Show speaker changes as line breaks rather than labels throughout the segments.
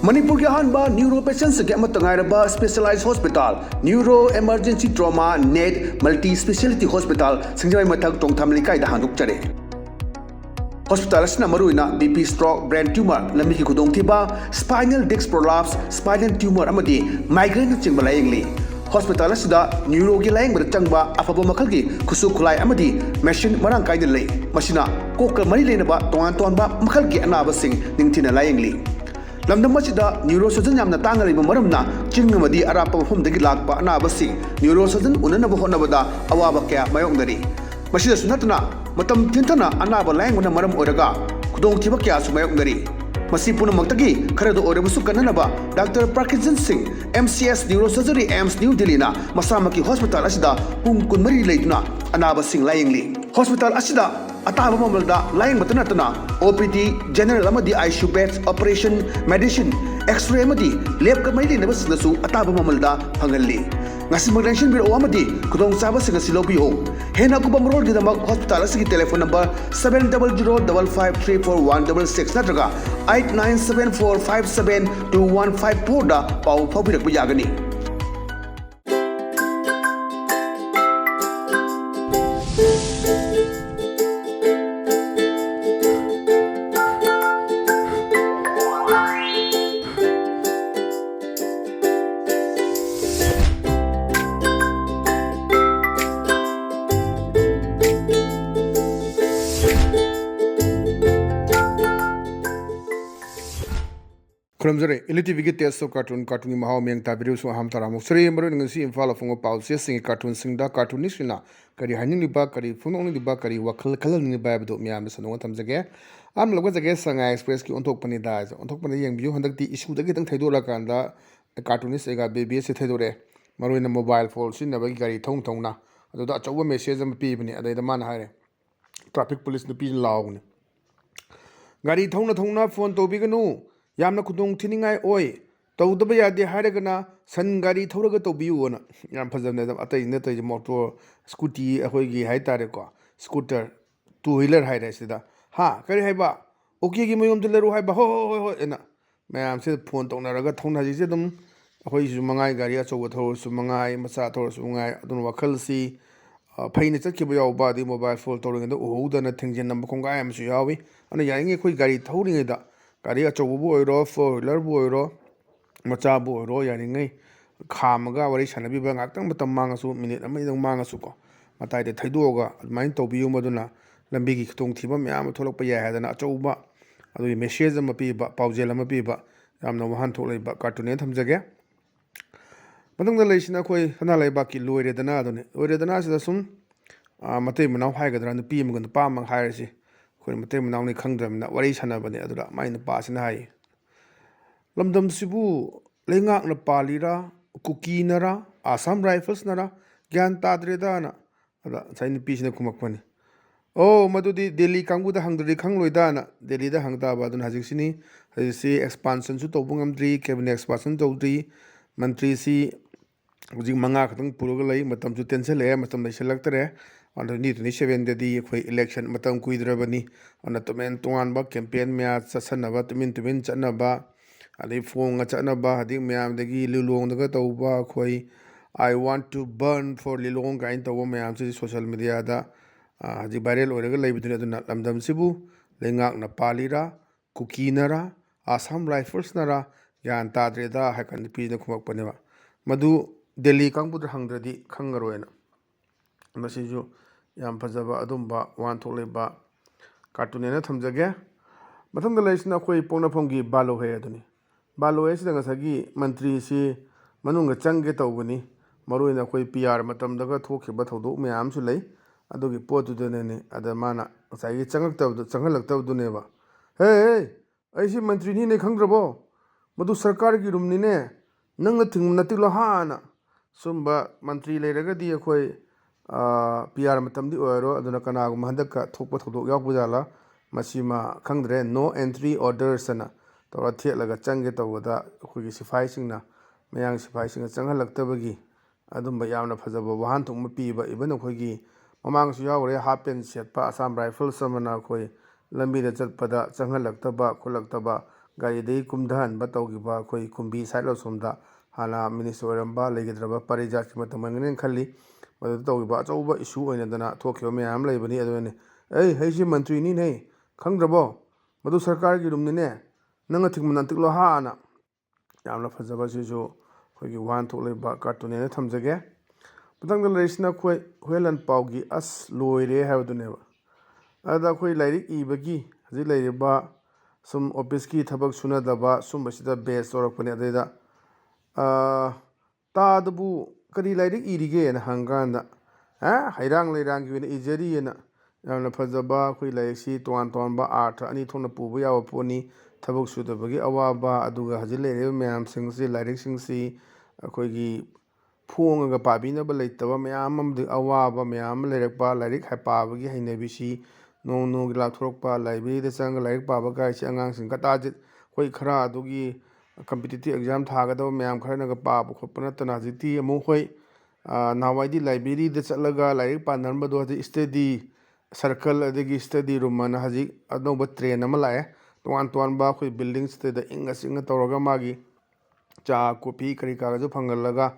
Manipur ki ahanba neuro patients ke amatangairaba specialized hospital neuro emergency trauma net multi speciality hospital singjai mathak tongtham likai da handuk chare hospital asna maruina BP stroke brain tumor lambi ki khudong thiba spinal disc prolapse spinal tumor amadi migraine chingba layengli hospital asida neuro ki layeng bar changba afaba makhal ki khusu khulai amadi machine marang kaida lei masina kokal mari lenaba tongan ba makhal ki anaba sing ningthina layengli lamdam masida neurosurgeon yamna tangariba maramna chingmadi arapa mafumdagi lakpa anaba sing neurosurgeon unanaba honabada awaba kya mayongdari masida sunatna matam tintana anaba layengna maram oraga khudong thiba kya su mayongdari masi punamakdagi kharado orabusu kananaba Dr. Parkinson Singh MCS Neurosurgery AIMS New Delhi na masamaki hospital asida pung kunmari leituna anaba sing layengli hospital asida ataba mamalda layeng batana OPD general amadi ICU beds operation medicine x-ray amadi lab ka mai lena basnasu ataba mamalda phangalli ngasi magdenshin biro amadi kudong saba singa silobiyo hena kubam road gidamak hospital asigi telephone number 7005534166 natraga 8974572154 da pau phabirak yagani
Kramzare ELITETV ke test of cartoon mahau meng ta video so ham tara moksari maro ngasi imphal afungo pau se sing cartoon singda cartoonist na kari haning liba kari phunong liba kari wakhal khalal ni ba bdo myam sanong thamjage am logwa jage sanga express ki onthok pani da onthok pani yang biu handak ti issue da gitang thaidora kanda cartoonist ega baby se thaidore maro na mobile phone sin na ba gari thong na ado da chawa message am pi bani adai da man haire traffic police na pi lawne gari thong phone to bi ganu yamna kudong thiningai oi tawdaba yade hairagana san gari thoraga tobiu na yam phajamne da atai ne tai motor scooty ahoigi haitare ko scooter two wheeler haire sida ha kari haiba okay gi mayom dileru haiba ho ena mayam se phone tonaraga thongna ji se dum ahoi su mangai gari achoba thor su mangai macha thor su mangai adun wakhal si phaine chakhiba yawba di mobile phone toringa da uhuda na thingjen number khonga am su yawi ana yainge khoi gari thoringa da gari achobu oiro four wheeler bu oiro macha bu oiro yaringai khamaga wari sanabi ba ngaktang matam mangasu minute amai dang mangasu ko matai de thaidoga admain tobiyu maduna lambi gi khitong thiba myam tholok pa ya hadana achoba adu message am pi ba paujel am pi ba yamna wahan tholai ba cartoon ne thamjage madang da leisina khoi hana lai ba ki loire dana adune loire dana sida sum matai manau haigadra nu pi amgun pa mang hairasi mate manauni khangdramna wari sanabane adura maina pasina hai lamdam sibu lengak na palira kuki nara Assam rifles nara gyan tadreda na ada saini pisina kumakpani oh madudi Delhi kangbu da hangdri khangloida na Delhi da hangta ba dun hajik sini hajisi expansion su tobungamdri cabinet expansion tawdri mantri si hujik manga khatang puruga lai matam su tension le matam lai selactare on the 27 the election matam kuidrabani on the men tuan ba campaign mea sasanaba tumin chanaba adi phone chanaba hadi meam dagi lulong daga tawba khoi I want to burn for lilong kain taw meam si social media da hadi viral oraga laibiduna aduna lamdam sibu lengak na palira kukinara Assam rifles nara yan tadreda hakan pi na khumak paneba madu Delhi kangbu hangradi khangaroena masiju yam phajaba adumba wan tholeba cartoon ne thamjage mathangda leisna khoi pongna phonggi balo he aduni balo he sida ngasagi mantri si manunga changge tawbani maruina khoi PR matam daga thokhiba thodo myam su lei adugi potu dene ne ada mana ngasagi changak tawdu changalak tawdu ne ba hey aisi mantri ni ne khangrabo madu sarkar gi rumni ne nangna thingna tiklo hana sumba mantri leiragadi khoi PR matamdi oiro aduna kanagum handaka thokpa thodok yakbujala masima khangdre no entry orders na tora thelaga change tawada khogi sifai singna mayang sifai singa changhalaktabagi adumba yamna phajaba wahan thongma piba ibana khogi mamang su yawre hapen setpa Assam rifles samana khoi lambi da chatpada changhalakta ba khulaktaba ꯒꯥꯔꯤꯗꯒꯤ ꯀꯨꯝꯊꯍꯟꯕ ꯇꯧꯈꯤꯕ ꯑꯩꯈꯣꯏ ꯀꯨꯝꯕꯤ side ꯑꯁꯣꯝꯗ ꯍꯥꯟꯅ minister ꯑꯣꯏꯔꯝꯕ ꯂꯩꯒꯗ꯭ꯔꯕ ꯄꯔꯤꯖꯥꯠꯀꯤ ꯃꯇꯝ ꯑꯣꯏꯒꯅꯤ ꯈꯜꯂꯤ ꯃꯗꯨꯗ ꯇꯧꯈꯤꯕ ꯑꯆꯧꯕ ꯏꯁꯨ ꯑꯣꯏꯅꯗꯅ ꯊꯣꯛꯈꯤꯕ ꯃꯌꯥꯝ ꯂꯩꯕꯅꯤ ꯑꯗꯨꯅꯅꯦ ꯑꯩꯁꯤ ꯃꯟꯇ꯭ꯔꯤꯅꯤꯅꯦ ꯈꯪꯗ꯭ꯔꯕꯣ ꯃꯗꯨ ꯁꯔꯀꯥꯔꯒꯤ ꯔꯨꯝꯅꯤꯅꯦ ꯅꯪꯅ ꯊꯤꯡꯕ ꯅꯟꯇꯤꯛꯂꯣ ꯍꯥꯅ ꯌꯥꯝꯅ ꯐꯖꯕꯁꯤꯁꯨ ꯑꯩꯈꯣꯏꯒꯤ ꯋꯥꯍꯟꯊꯣꯛ ꯂꯩꯕ ꯀꯥꯔꯇꯨꯟꯅꯦꯅ ꯊꯝꯖꯒꯦ ꯃꯊꯪꯗ ꯂꯩꯔꯤꯁꯤꯅ ꯑꯩꯈꯣꯏ ꯍꯨꯌꯦꯟꯂꯟ ꯄꯥꯎꯒꯤ ꯑꯁ ꯂꯣꯏꯔꯦ ꯍꯥꯏꯕꯗꯨꯅꯦꯕ ꯑꯗꯨꯗ ꯑꯩꯈꯣꯏ ꯂꯥꯏꯔꯤꯛ ꯏꯕꯒꯤ ꯍꯧꯖꯤꯛ ꯂꯩꯔꯤꯕ ꯁꯨꯝ ꯑꯣꯐꯤꯁꯀꯤ ꯊꯕꯛ ꯁꯨꯅꯗꯕ ꯁꯨꯝꯕꯁꯤꯗ ꯕꯦꯁ ꯇꯧꯔꯛꯄꯅꯦ ꯑꯗꯩꯗ ꯇꯥꯗꯕꯨ ꯀꯔꯤ ꯂꯥꯏꯔꯤꯛ ꯏꯔꯤꯒꯦꯅ ꯍꯪꯀꯥꯟꯗ ꯍꯩꯔꯥꯡ ꯂꯩꯔꯥꯡꯒꯤ ꯑꯣꯏꯅ ꯏꯖꯔꯤꯑꯅ ꯌꯥꯝꯅ ꯐꯖꯕ ꯑꯩꯈꯣꯏ ꯂꯥꯏꯔꯤꯛꯁꯤ ꯇꯣꯉꯥꯟ ꯇꯣꯉꯥꯟꯕ ꯑꯥꯔꯊ ꯑꯅꯤ ꯊꯣꯛꯅ ꯄꯨꯕ ꯌꯥꯕ ꯄꯣꯠꯅꯤ ꯊꯕꯛ ꯁꯨꯗꯕꯒꯤ ꯑꯋꯥꯕ ꯑꯗꯨꯒ ꯍꯧꯖꯤꯛ ꯂꯩꯔꯤꯕ ꯃꯌꯥꯝꯁꯤꯡꯁꯤ ꯂꯥꯏꯔꯤꯛꯁꯤꯡꯁꯤ ꯑꯩꯈꯣꯏꯒꯤ ꯐꯣꯡꯉꯒ ꯄꯥꯕꯤꯅꯕ ꯂꯩꯇꯕ ꯃꯌꯥꯝ ꯑꯃꯗꯤ ꯑꯋꯥꯕ ꯃꯌꯥꯝ ꯑꯃ ꯂꯩꯔꯛꯄ ꯂꯥꯏꯔꯤꯛ ꯄꯥꯕꯒꯤ ꯍꯩꯅꯕꯤꯁꯤ ꯅꯣꯡ ꯅꯣꯡꯒꯤ ꯂꯥꯞꯊꯣꯔꯛꯄ ꯂꯥꯏꯕ꯭ꯔꯦꯔꯤꯗ ꯆꯪꯉꯒ ꯂꯥꯏꯔꯤꯛ ꯄꯥꯕ ꯀꯥꯏꯁꯤ ꯑꯉꯥꯡꯁꯤꯡ ꯀꯇꯥꯖꯤꯠ ꯑꯩꯈꯣꯏ ꯈꯔ ꯑꯗꯨꯒꯤ ꯀꯝꯄꯤꯇꯤꯇꯤꯚ ꯑꯦꯛꯖꯥꯝ ꯊꯥꯒꯗꯕ ꯃꯌꯥꯝ ꯈꯔꯅꯒ ꯄꯥꯕ ꯈꯣꯠꯄ ꯅꯠꯇꯅ ꯍꯧꯖꯤꯛꯇꯤ ꯑꯃꯨꯛ ꯍꯣꯏ ꯅꯍꯥꯟꯋꯥꯏꯗꯤ ꯂꯥꯏꯕ꯭ꯔꯦꯔꯤꯗ ꯆꯠꯂꯒ ꯂꯥꯏꯔꯤꯛ ꯄꯥꯅꯔꯝꯕꯗꯣ ꯍꯧꯖꯤꯛ ꯁ꯭ꯇꯗꯤ ꯁꯔꯀꯜ ꯑꯗꯒꯤ ꯁ꯭ꯇꯗꯤ ꯔꯨꯝ ꯑꯅ ꯍꯧꯖꯤꯛ ꯑꯅꯧꯕ ꯇ꯭ꯔꯦꯟ ꯑꯃ ꯂꯥꯛꯑꯦ ꯇꯣꯉꯥꯟ ꯇꯣꯉꯥꯟꯕ ꯑꯩꯈꯣꯏ ꯕꯤꯜꯗꯤꯡꯁꯤꯗ ꯏꯪꯅ ꯆꯤꯡꯅ ꯇꯧꯔꯒ ꯃꯥꯒꯤ ꯆꯥ ꯀꯣꯐꯤ ꯀꯔꯤ ꯀꯥꯒꯁꯨ ꯐꯪꯍꯜꯂꯒ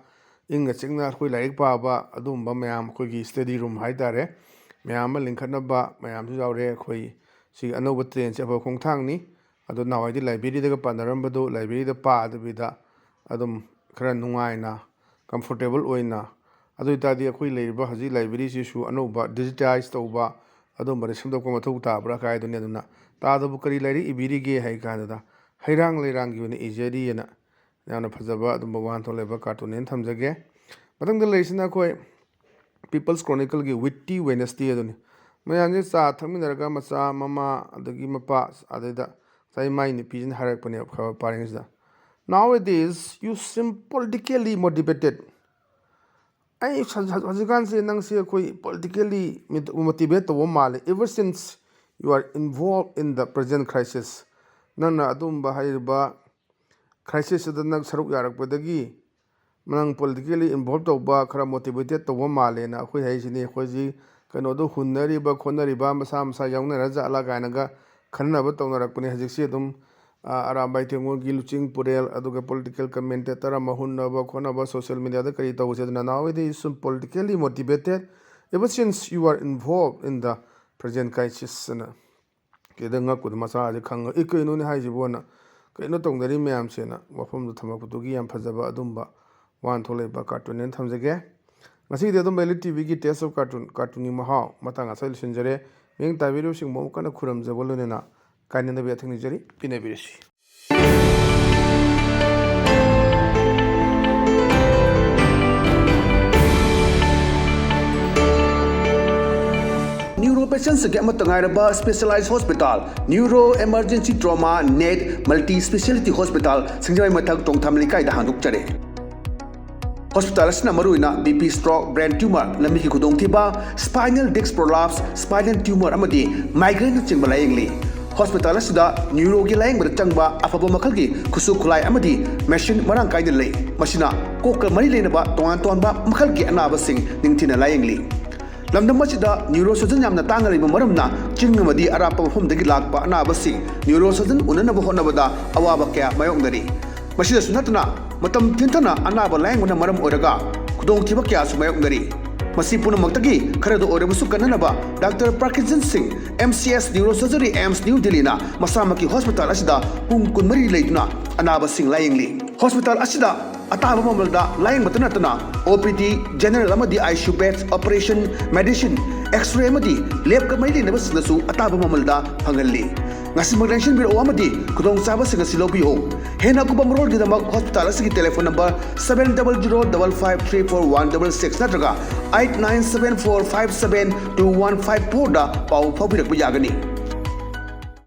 ꯏꯪꯅ ꯆꯤꯡꯅ ꯑꯩꯈꯣꯏ ꯂꯥꯏꯔꯤꯛ ꯄꯥꯕ ꯑꯗꯨꯒꯨꯝꯕ ꯃꯌꯥꯝ ꯑꯩꯈꯣꯏꯒꯤ ꯁ꯭ꯇꯗꯤ ꯔꯨꯝ ꯍꯥꯏꯇꯥꯔꯦ ꯃꯌꯥꯝ ꯑꯃ ꯂꯤꯡꯈꯠꯅꯕ ꯃꯌꯥꯝꯁꯨ ꯌꯥꯎꯔꯦ ꯑꯩꯈꯣꯏ ꯁꯤ ꯑꯅꯧꯕ ꯇ꯭ꯔꯦꯟꯁꯦ ꯑꯐꯕ ꯈꯣꯡꯊꯥꯡꯅꯤ ꯑꯗꯣ ꯅꯍꯥꯟꯋꯥꯏꯗꯤ ꯂꯥꯏꯕ꯭ꯔꯦꯔꯤꯗꯒ ꯄꯥꯅꯔꯝꯕꯗꯨ ꯂꯥꯏꯕ꯭ꯔꯦꯔꯤꯗ ꯄꯥꯗꯕꯤꯗ ꯑꯗꯨꯝ ꯈꯔ ꯅꯨꯡꯉꯥꯏꯅ ꯀꯝꯐꯣꯔꯇꯦꯕꯜ ꯑꯣꯏꯅ ꯑꯗꯨ ꯑꯣꯏꯇꯥꯔꯗꯤ ꯑꯩꯈꯣꯏ ꯂꯩꯔꯤꯕ ꯍꯧꯖꯤꯛ ꯂꯥꯏꯕ꯭ꯔꯦꯔꯤꯁꯤꯁꯨ ꯑꯅꯧꯕ ꯗꯤꯖꯤꯇꯥꯏꯁ ꯇꯧꯕ ꯑꯗꯨꯝꯕꯗ ꯁꯦꯝꯗꯣꯛꯄ ꯃꯊꯧ ꯇꯥꯕ꯭ꯔꯥ ꯀꯥꯏꯗꯨꯅꯤ ꯑꯗꯨꯅ ꯇꯥꯗꯕꯨ ꯀꯔꯤ ꯂꯥꯏꯔꯤꯛ ꯏꯕꯤꯔꯤꯒꯦ ꯍꯥꯏ ꯀꯥꯟꯗꯨꯗ ꯍꯩꯔꯥꯡ ꯂꯩꯔꯥꯡꯒꯤ ꯑꯣꯏꯅ ꯏꯖꯔꯤꯑꯅ ꯌꯥꯝꯅ ꯐꯖꯕ ꯑꯗꯨꯝꯕ ꯋꯥꯍꯟꯊꯣꯛ ꯂꯩꯕ ꯀꯥꯔꯇꯨꯟꯅꯦꯅ ꯊꯝꯖꯒꯦ ꯃꯊꯪꯗ ꯂꯩꯔꯤꯁꯤꯅ ꯑꯩꯈꯣꯏ ꯄꯤꯄꯜꯁ ꯀ꯭ꯔꯣꯅꯤꯀꯜꯒꯤ ꯋꯤꯠꯇꯤ ꯋꯦꯅꯁꯗꯦ ꯑꯗꯨꯅꯤ ꯃꯌꯥꯝꯁꯦ ꯆꯥ ꯊꯛꯃꯤꯟꯅꯔꯒ ꯃꯆꯥ ꯃꯃꯥ ꯑꯗꯒꯤ ꯃꯄꯥ ꯑꯗꯩꯗ ꯉꯁꯥꯏ ꯃꯥꯏ ꯅꯨꯄꯤꯁꯤꯅ ꯍꯥꯏꯔꯛꯄꯅꯦꯕ ꯈꯕꯔ ꯄꯥꯔꯤꯉꯩꯁꯤꯗ Nowadays you seem politically motivated ꯑꯩ ꯍꯧꯖꯤꯛꯀꯥꯟꯁꯦ ꯅꯪꯁꯦ ꯑꯩꯈꯣꯏ ꯄꯣꯂꯤꯇꯤꯀꯦꯜꯂꯤ ꯃꯣꯇꯤꯚꯦꯠ ꯇꯧꯕ ꯃꯥꯜꯂꯦ ever since you are involved in the present crisis ꯅꯪꯅ ꯑꯗꯨꯝꯕ ꯍꯥꯏꯔꯤꯕ ꯈ꯭ꯔꯥꯏꯁꯤꯁꯁꯤꯗ ꯅꯪ ꯁꯔꯨꯛ ꯌꯥꯔꯛꯄꯗꯒꯤ ꯅꯪ ꯄꯣꯂꯤꯇꯤꯀꯦꯜꯂꯤ ꯏꯟꯚꯣꯜꯞ ꯇꯧꯕ ꯈꯔ ꯃꯣꯇꯤꯚꯦꯇꯦꯠ ꯇꯧꯕ ꯃꯥꯜꯂꯦꯅ ꯑꯩꯈꯣꯏ ꯍꯥꯏꯁꯤꯅꯤ ꯑꯩꯈꯣꯏꯁꯤ ꯀꯩꯅꯣꯗꯣ ꯍꯨꯟꯅꯔꯤꯕ ꯈꯣꯠꯅꯔꯤꯕ ꯃꯁꯥ ꯃꯁꯥ ꯌꯥꯎꯅꯔ ꯖꯥꯠꯂꯥ ꯀꯥꯏꯅꯒ ꯈꯟꯅꯕ ꯇꯧꯅꯔꯛꯄꯅꯦ ꯍꯧꯖꯤꯛꯁꯤ ꯑꯗꯨꯝ ꯑꯔꯥꯝꯕꯥꯏ ꯇꯦꯡꯉꯣꯜꯒꯤ ꯂꯨꯆꯤꯡ ꯄꯨꯔꯦꯜ ꯑꯗꯨꯒ ꯄꯣꯂꯤꯇꯤꯀꯦꯜ ꯀꯃꯦꯟꯇꯦꯇꯔ ꯑꯃ ꯍꯨꯟꯅꯕ ꯈꯣꯠꯅꯕ ꯁꯣꯁꯤꯌꯦꯜ ꯃೀಡಿಯಾꯗ ꯀꯔꯤ ꯇꯧꯕꯁꯦ ꯑꯗꯨꯅ nowadays some politically motivated ever since you are involved in the present crisis ꯑꯅ ꯀꯩꯗ ꯉꯛꯄꯗ ꯃꯆꯥꯁꯦ ꯈꯪꯉ ꯀꯩꯅꯣꯅꯦ ꯍꯥꯏꯁꯤꯕꯣꯅ ꯀꯩꯅꯣ ꯇꯧꯅꯔꯤ ꯃꯌꯥꯝꯁꯦꯅ ꯋꯥꯐꯝꯗꯣ ꯊꯝꯃꯛꯄꯗꯨꯒꯤ ꯌꯥꯝ ꯐꯖꯕ ꯑꯗꯨꯝꯕ ꯋꯥꯍꯟꯊꯣꯛ ꯂꯩꯕ ꯀꯥꯔꯇꯨꯟꯅꯦꯅ ꯊꯝꯖꯒꯦ ꯉꯁꯤꯗꯤ ꯑꯗꯨꯝ ELITETVꯒꯤ ꯇꯦꯁ ꯑꯣꯐ ꯀꯥꯔꯇꯨꯟꯒꯤ ꯃꯍꯥꯎ ꯃꯇꯥꯡ ꯑꯁꯤ ꯂꯣꯏꯁꯤꯟꯖꯔꯦ ꯃꯤꯠꯌꯦꯡ ꯇꯥꯕꯤꯔꯤꯕꯁꯤꯡꯕꯨ ꯑꯃꯨꯛ ꯀꯟꯅ ꯈꯨꯔꯨꯝꯖꯕ ꯂꯣꯏꯅꯅ ꯀꯥꯏꯅꯅꯕ ꯌꯥꯊꯪ ꯅꯤꯖꯔꯤ ꯄꯤꯅꯕꯤꯔꯁꯤ
न्यूरो पेशेंट्स के specialise hospital neuro emergency trauma नेट मल्टी स्पेशलिटी हॉस्पिटल सिंगजाई मथक टोंगथाम लिकाई दा हांदुकचरे हॉस्पिटल असना मरुइना बीपी स्ट्रोक ब्रेन ट्यूमर लम्बी की खुदोंथिबा spinal disc prolapse spinal tumour अमदी माइग्रेन चिंबा लायंगली हॉस्पिटल असदा न्यूरो की लायंग चंगबा अफब मखल की खुसु खुलाई अमदी मेशिन मरांग कायदे लई मसिना कोक मरी लेनबा तोंगान तोंबा मखल की अनाबसिंग निंगथिना लायंगली लमदम न्यूरो सर्जन यामना तांगरिबा मरमना चिंगमदी अरापा मफमदगी लाकपा अनाबसिंग न्यूरो सर्जन उननबा होनबदा अवाबा क्या मायोंगदरी मसिदसु नतना मतम थिंथना अनाबा लायंगना मरम ओरगा खुदोंथिबा क्यासु मायोंगदरी मसी पुनमक्तगी खरदो ओरबसु कन्ननबा doctor Parkinson Singh MCS neuro surgery AIIMS new दिल्लीना मसामकी हॉस्पिटल असिदा पुंग कुनमरी लेदुना अनाबसिंग लायंगली हॉस्पिटल असिदा अताबा ममलदा लायंग मतनतना OPD जनरल अमदी ICU beds operation medicine x ray अमदी लैब कमरी लेनबसु अताबा ममलदा फंगल्ली ngasi maglension biro amadi kudong saba singa silobiyo hena kuba mrol gidamak hospital asigi telephone number 7005534166 natraga 8974572154 da pau phabirak bu yagani